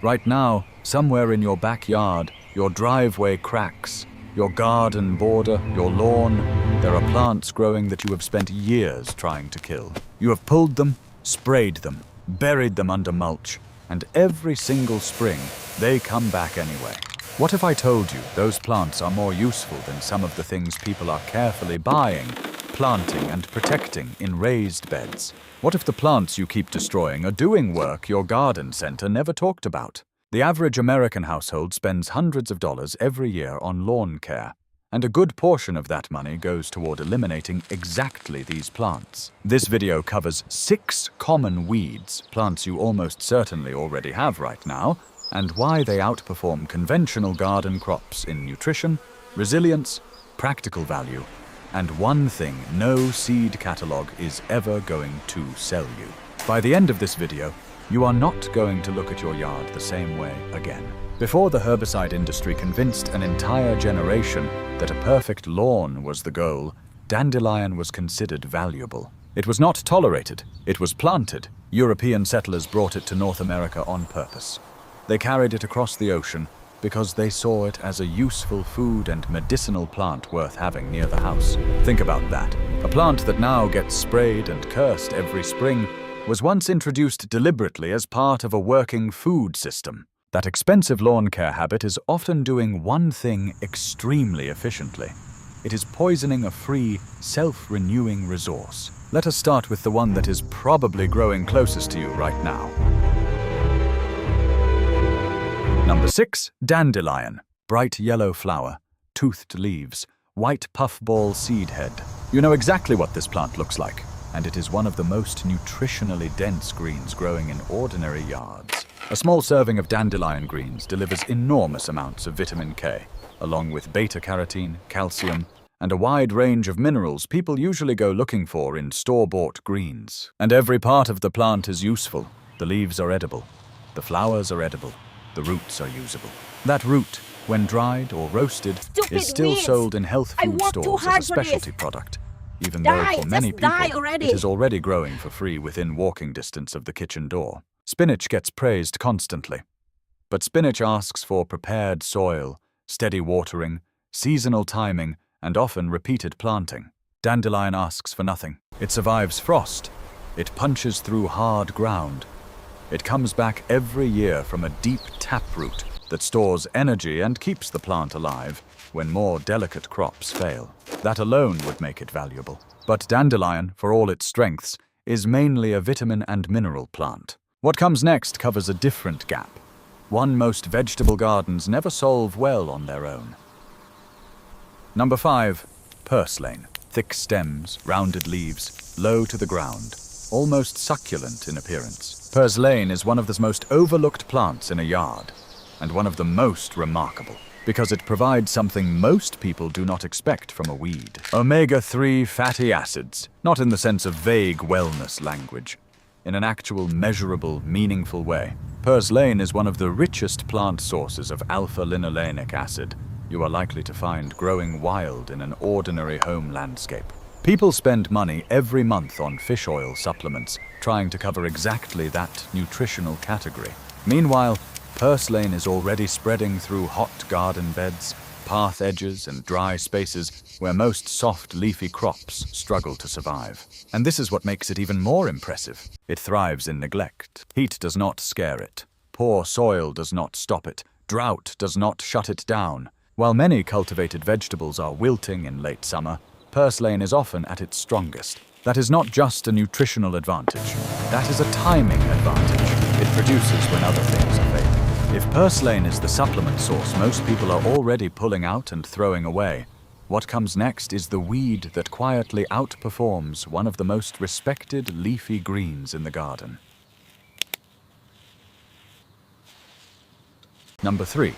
Right now, somewhere in your backyard, your driveway cracks, your garden border, your lawn, there are plants growing that you have spent years trying to kill. You have pulled them, sprayed them, buried them under mulch, and every single spring, they come back anyway. What if I told you those plants are more useful than some of the things people are carefully buying, planting, and protecting in raised beds? What if the plants you keep destroying are doing work your garden center never talked about? The average American household spends hundreds of dollars every year on lawn care, and a good portion of that money goes toward eliminating exactly these plants. This video covers 6 common weeds, plants you almost certainly already have right now, and why they outperform conventional garden crops in nutrition, resilience, practical value, and one thing no seed catalog is ever going to sell you. By the end of this video, you are not going to look at your yard the same way again. Before the herbicide industry convinced an entire generation that a perfect lawn was the goal, dandelion was considered valuable. It was not tolerated, it was planted. European settlers brought it to North America on purpose. They carried it across the ocean because they saw it as a useful food and medicinal plant worth having near the house. Think about that. A plant that now gets sprayed and cursed every spring was once introduced deliberately as part of a working food system. That expensive lawn care habit is often doing one thing extremely efficiently. It is poisoning a free, self-renewing resource. Let us start with the one that is probably growing closest to you right now. Number 6, dandelion. Bright yellow flower, toothed leaves, white puffball seed head. You know exactly what this plant looks like, and it is one of the most nutritionally dense greens growing in ordinary yards. A small serving of dandelion greens delivers enormous amounts of vitamin K, along with beta-carotene, calcium, and a wide range of minerals people usually go looking for in store-bought greens. And every part of the plant is useful. The leaves are edible, the flowers are edible, the roots are usable. That root, when dried or roasted, is still sold in health food stores as a specialty product, even though for many people it is already growing for free within walking distance of the kitchen door. Spinach gets praised constantly, but spinach asks for prepared soil, steady watering, seasonal timing, and often repeated planting. Dandelion asks for nothing. It survives frost. It punches through hard ground. It comes back every year from a deep taproot that stores energy and keeps the plant alive when more delicate crops fail. That alone would make it valuable. But dandelion, for all its strengths, is mainly a vitamin and mineral plant. What comes next covers a different gap, one most vegetable gardens never solve well on their own. Number 5, purslane. Thick stems, rounded leaves, low to the ground, almost succulent in appearance. Purslane is one of the most overlooked plants in a yard, and one of the most remarkable, because it provides something most people do not expect from a weed. Omega-3 fatty acids, not in the sense of vague wellness language, in an actual measurable, meaningful way. Purslane is one of the richest plant sources of alpha-linolenic acid you are likely to find growing wild in an ordinary home landscape. People spend money every month on fish oil supplements, trying to cover exactly that nutritional category. Meanwhile, purslane is already spreading through hot garden beds, path edges, and dry spaces where most soft, leafy crops struggle to survive. And this is what makes it even more impressive. It thrives in neglect. Heat does not scare it. Poor soil does not stop it. Drought does not shut it down. While many cultivated vegetables are wilting in late summer, purslane is often at its strongest. That is not just a nutritional advantage. That is a timing advantage. It produces when other things are failing. If purslane is the supplement source most people are already pulling out and throwing away, what comes next is the weed that quietly outperforms one of the most respected leafy greens in the garden. Number 3,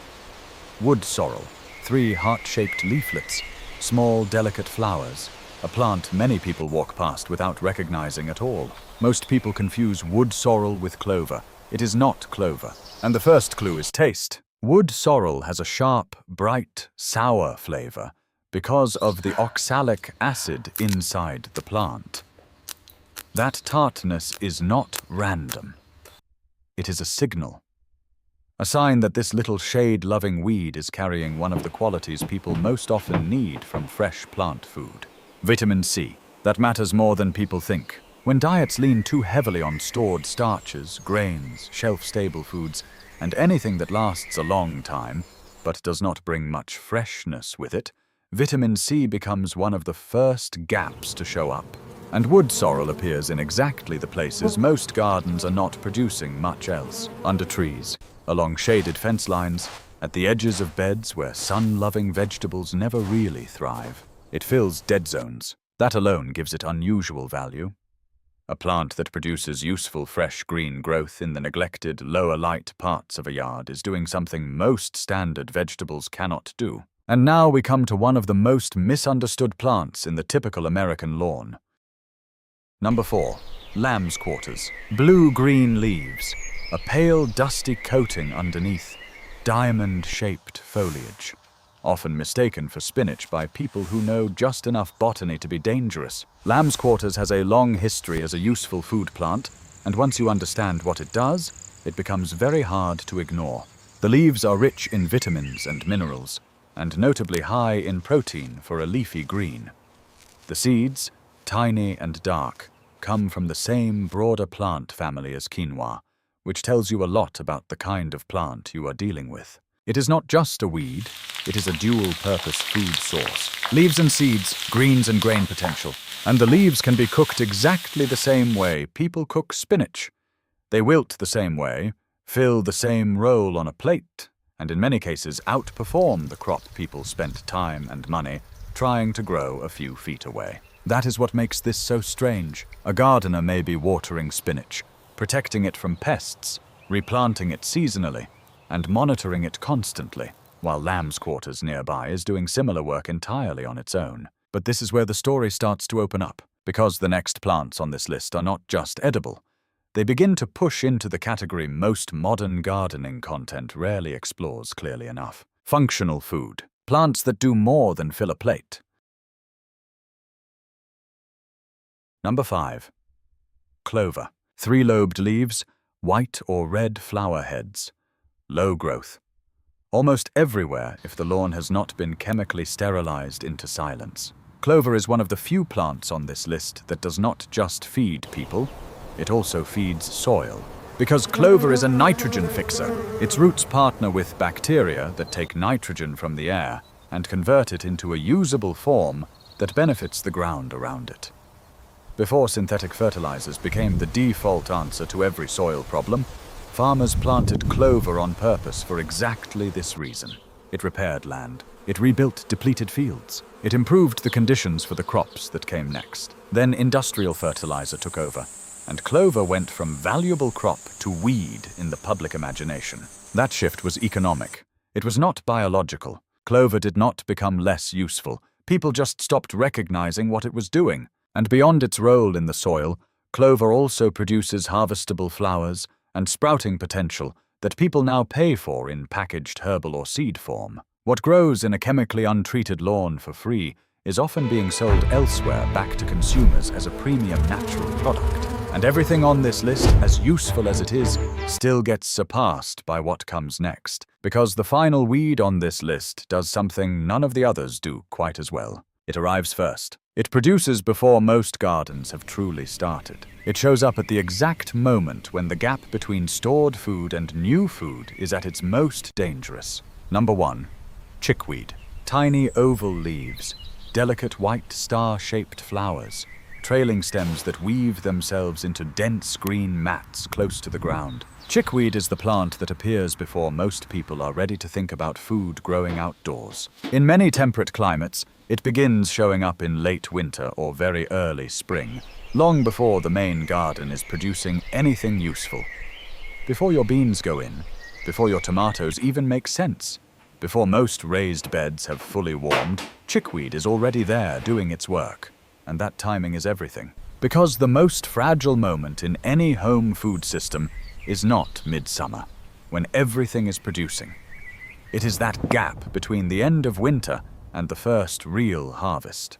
wood sorrel. 3 heart-shaped leaflets, small, delicate flowers, a plant many people walk past without recognizing at all. Most people confuse wood sorrel with clover. It is not clover. And the first clue is taste. Wood sorrel has a sharp, bright, sour flavor because of the oxalic acid inside the plant. That tartness is not random. It is a signal. a sign that this little shade-loving weed is carrying one of the qualities people most often need from fresh plant food. Vitamin C. That matters more than people think. When diets lean too heavily on stored starches, grains, shelf-stable foods, and anything that lasts a long time, but does not bring much freshness with it, vitamin C becomes one of the first gaps to show up. And wood sorrel appears in exactly the places most gardens are not producing much else. Under trees, along shaded fence lines, at the edges of beds where sun-loving vegetables never really thrive. It fills dead zones. That alone gives it unusual value. A plant that produces useful fresh green growth in the neglected, lower light parts of a yard is doing something most standard vegetables cannot do. And now we come to one of the most misunderstood plants in the typical American lawn. Number 4. Lamb's quarters. Blue-green leaves. A pale, dusty coating underneath. Diamond-shaped foliage. Often mistaken for spinach by people who know just enough botany to be dangerous. Lamb's quarters has a long history as a useful food plant, and once you understand what it does, it becomes very hard to ignore. The leaves are rich in vitamins and minerals, and notably high in protein for a leafy green. The seeds, tiny and dark, come from the same broader plant family as quinoa, which tells you a lot about the kind of plant you are dealing with. It is not just a weed, it is a dual-purpose food source. Leaves and seeds, greens and grain potential. And the leaves can be cooked exactly the same way people cook spinach. They wilt the same way, fill the same role on a plate, and in many cases outperform the crop people spent time and money trying to grow a few feet away. That is what makes this so strange. A gardener may be watering spinach, protecting it from pests, replanting it seasonally, and monitoring it constantly, while lamb's quarters nearby is doing similar work entirely on its own. But this is where the story starts to open up, because the next plants on this list are not just edible. They begin to push into the category most modern gardening content rarely explores clearly enough. Functional food. Plants that do more than fill a plate. Number 5. Clover. 3-lobed leaves, white or red flower heads. Low growth. Almost everywhere if the lawn has not been chemically sterilized into silence. Clover is one of the few plants on this list that does not just feed people, it also feeds soil. Because clover is a nitrogen fixer. Its roots partner with bacteria that take nitrogen from the air and convert it into a usable form that benefits the ground around it. Before synthetic fertilizers became the default answer to every soil problem, farmers planted clover on purpose for exactly this reason. It repaired land. It rebuilt depleted fields. It improved the conditions for the crops that came next. Then industrial fertilizer took over, and clover went from valuable crop to weed in the public imagination. That shift was economic. It was not biological. Clover did not become less useful. People just stopped recognizing what it was doing. And beyond its role in the soil, clover also produces harvestable flowers and sprouting potential that people now pay for in packaged herbal or seed form. What grows in a chemically untreated lawn for free is often being sold elsewhere back to consumers as a premium natural product. And everything on this list, as useful as it is, still gets surpassed by what comes next, because the final weed on this list does something none of the others do quite as well. It arrives first. It produces before most gardens have truly started. It shows up at the exact moment when the gap between stored food and new food is at its most dangerous. Number 1. Chickweed. Tiny oval leaves, delicate white star-shaped flowers, trailing stems that weave themselves into dense green mats close to the ground. Chickweed is the plant that appears before most people are ready to think about food growing outdoors. In many temperate climates, it begins showing up in late winter or very early spring, long before the main garden is producing anything useful. Before your beans go in, before your tomatoes even make sense, before most raised beds have fully warmed, chickweed is already there doing its work. And that timing is everything. Because the most fragile moment in any home food system is not midsummer, when everything is producing. It is that gap between the end of winter and the first real harvest.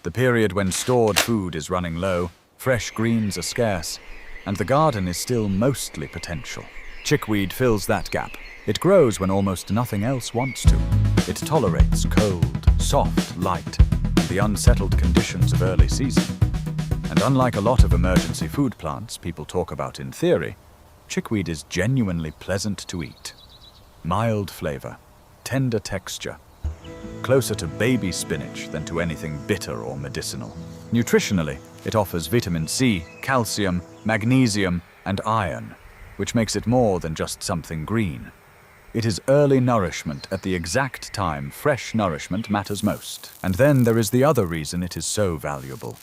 The period when stored food is running low, fresh greens are scarce, and the garden is still mostly potential. Chickweed fills that gap. It grows when almost nothing else wants to. It tolerates cold, soft light, and the unsettled conditions of early season. And unlike a lot of emergency food plants people talk about in theory, chickweed is genuinely pleasant to eat. Mild flavor, tender texture, closer to baby spinach than to anything bitter or medicinal. Nutritionally, it offers vitamin C, calcium, magnesium, and iron, which makes it more than just something green. It is early nourishment at the exact time fresh nourishment matters most. And then there is the other reason it is so valuable.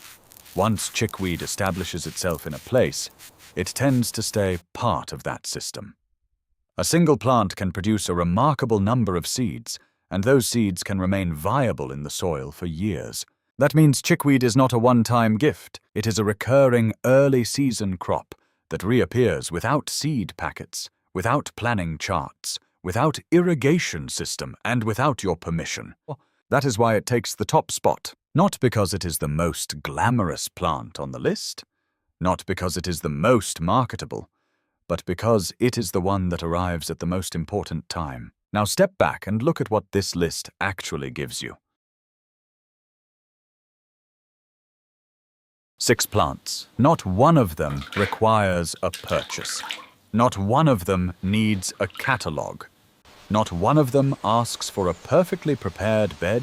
Once chickweed establishes itself in a place, it tends to stay part of that system. A single plant can produce a remarkable number of seeds, and those seeds can remain viable in the soil for years. That means chickweed is not a one-time gift. It is a recurring early-season crop that reappears without seed packets, without planning charts, without irrigation system, and without your permission. That is why it takes the top spot. Not because it is the most glamorous plant on the list, not because it is the most marketable, but because it is the one that arrives at the most important time. Now step back and look at what this list actually gives you. 6 plants. Not one of them requires a purchase. Not one of them needs a catalog. Not one of them asks for a perfectly prepared bed,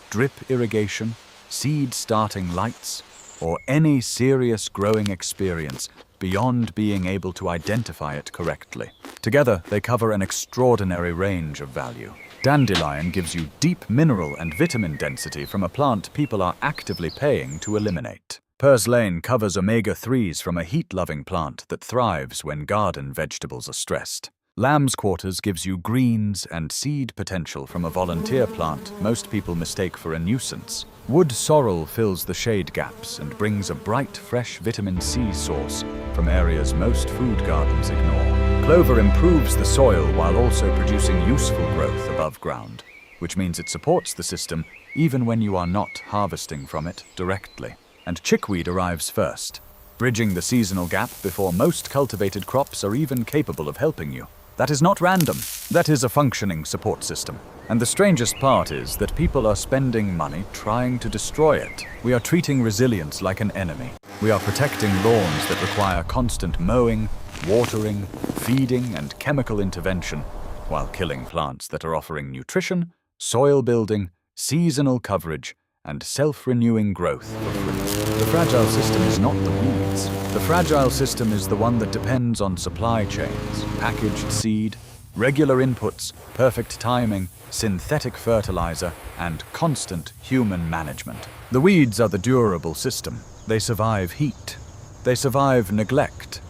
drip irrigation, seed starting lights, or any serious growing experience beyond being able to identify it correctly. Together, they cover an extraordinary range of value. Dandelion gives you deep mineral and vitamin density from a plant people are actively paying to eliminate. Purslane covers omega-3s from a heat-loving plant that thrives when garden vegetables are stressed. Lamb's quarters gives you greens and seed potential from a volunteer plant most people mistake for a nuisance. Wood Sorrel fills the shade gaps and brings a bright, fresh vitamin C source from areas most food gardens ignore. Clover improves the soil while also producing useful growth above ground, which means it supports the system even when you are not harvesting from it directly. And chickweed arrives first, bridging the seasonal gap before most cultivated crops are even capable of helping you. That is not random. That is a functioning support system. And the strangest part is that people are spending money trying to destroy it. We are treating resilience like an enemy. We are protecting lawns that require constant mowing, watering, feeding, and chemical intervention, while killing plants that are offering nutrition, soil building, seasonal coverage, and self-renewing growth for free. The fragile system is not the weeds. The fragile system is the one that depends on supply chains, packaged seed, regular inputs, perfect timing, synthetic fertilizer, and constant human management. The weeds are the durable system. They survive heat. They survive neglect.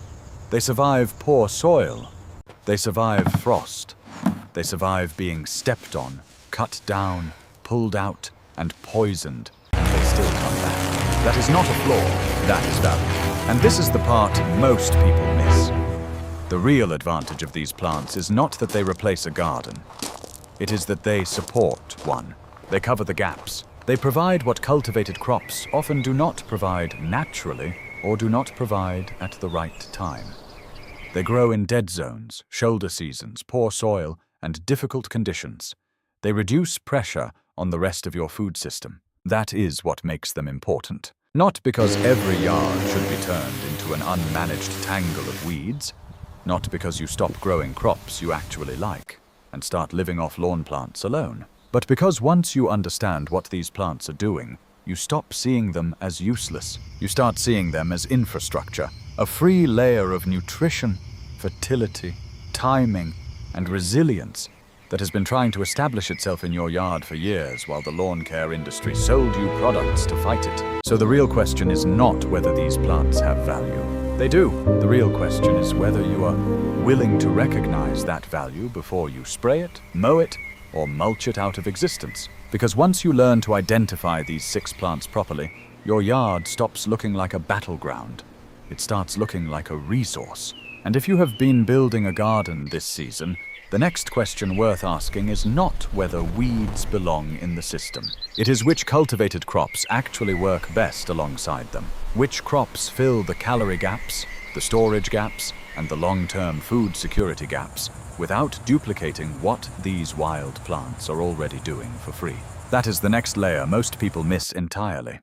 They survive poor soil. They survive frost. They survive being stepped on, cut down, pulled out, and poisoned, and they still come back. That is not a flaw, that is value. And this is the part most people miss. The real advantage of these plants is not that they replace a garden. It is that they support one. They cover the gaps. They provide what cultivated crops often do not provide naturally or do not provide at the right time. They grow in dead zones, shoulder seasons, poor soil, and difficult conditions. They reduce pressure on the rest of your food system. That is what makes them important. Not because every yard should be turned into an unmanaged tangle of weeds, not because you stop growing crops you actually like and start living off lawn plants alone, but because once you understand what these plants are doing, you stop seeing them as useless. You start seeing them as infrastructure, a free layer of nutrition, fertility, timing, and resilience that has been trying to establish itself in your yard for years while the lawn care industry sold you products to fight it. So the real question is not whether these plants have value. They do. The real question is whether you are willing to recognize that value before you spray it, mow it, or mulch it out of existence. Because once you learn to identify these 6 plants properly, your yard stops looking like a battleground. It starts looking like a resource. And if you have been building a garden this season, the next question worth asking is not whether weeds belong in the system. It is which cultivated crops actually work best alongside them. Which crops fill the calorie gaps, the storage gaps, and the long-term food security gaps without duplicating what these wild plants are already doing for free. That is the next layer most people miss entirely.